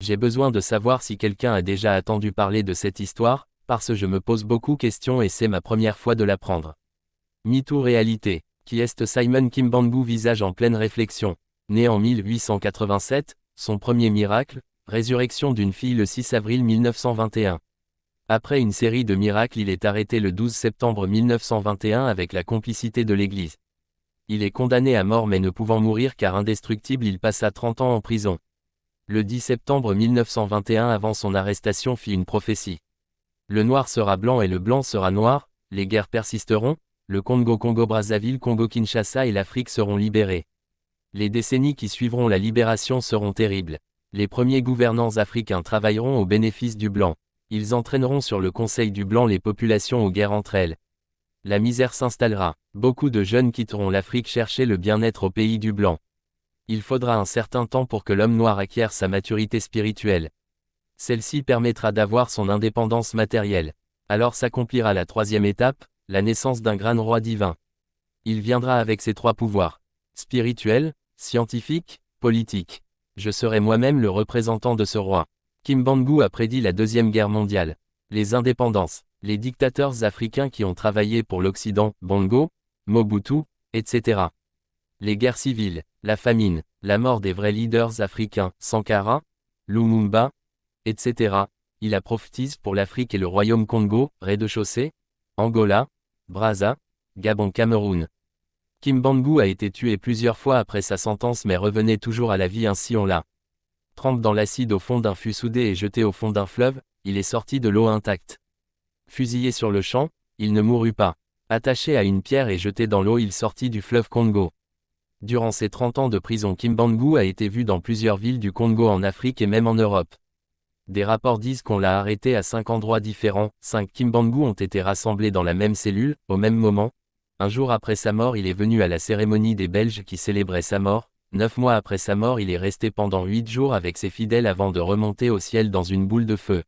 J'ai besoin de savoir si quelqu'un a déjà entendu parler de cette histoire, parce que je me pose beaucoup de questions et c'est ma première fois de l'apprendre. Mythe ou réalité? Qui est Simon Kimbangu? Visage en pleine réflexion. Né en 1887, son premier miracle, résurrection d'une fille le 6 avril 1921. Après une série de miracles, il est arrêté le 12 septembre 1921 avec la complicité de l'Église. Il est condamné à mort mais ne pouvant mourir car indestructible, il passa 30 ans en prison. Le 10 septembre 1921, avant son arrestation, fit une prophétie. Le noir sera blanc et le blanc sera noir, les guerres persisteront, le Congo-Brazzaville, Congo-Kinshasa et l'Afrique seront libérés. Les décennies qui suivront la libération seront terribles. Les premiers gouvernants africains travailleront au bénéfice du blanc. Ils entraîneront sur le conseil du blanc les populations aux guerres entre elles. La misère s'installera. Beaucoup de jeunes quitteront l'Afrique chercher le bien-être au pays du blanc. Il faudra un certain temps pour que l'homme noir acquiert sa maturité spirituelle. Celle-ci permettra d'avoir son indépendance matérielle. Alors s'accomplira la troisième étape, la naissance d'un grand roi divin. Il viendra avec ses trois pouvoirs. Spirituel, scientifique, politique. Je serai moi-même le représentant de ce roi. Kimbangu a prédit la Deuxième Guerre mondiale. Les indépendances. Les dictateurs africains qui ont travaillé pour l'Occident, Bongo, Mobutu, etc. Les guerres civiles, la famine, la mort des vrais leaders africains, Sankara, Lumumba, etc. Il a prophétisé pour l'Afrique et le royaume Congo, rez-de-chaussée, Angola, Brazza, Gabon, Cameroun. Kimbangu a été tué plusieurs fois après sa sentence mais revenait toujours à la vie, ainsi on l'a. Trempe dans l'acide au fond d'un fût soudé et jeté au fond d'un fleuve, il est sorti de l'eau intact. Fusillé sur le champ, il ne mourut pas. Attaché à une pierre et jeté dans l'eau, il sortit du fleuve Congo. Durant ses 30 ans de prison, Kimbangu a été vu dans plusieurs villes du Congo, en Afrique et même en Europe. Des rapports disent qu'on l'a arrêté à 5 endroits différents. 5 Kimbangu ont été rassemblés dans la même cellule, au même moment. Un jour après sa mort, il est venu à la cérémonie des Belges qui célébraient sa mort. 9 mois après sa mort, il est resté pendant 8 jours avec ses fidèles avant de remonter au ciel dans une boule de feu.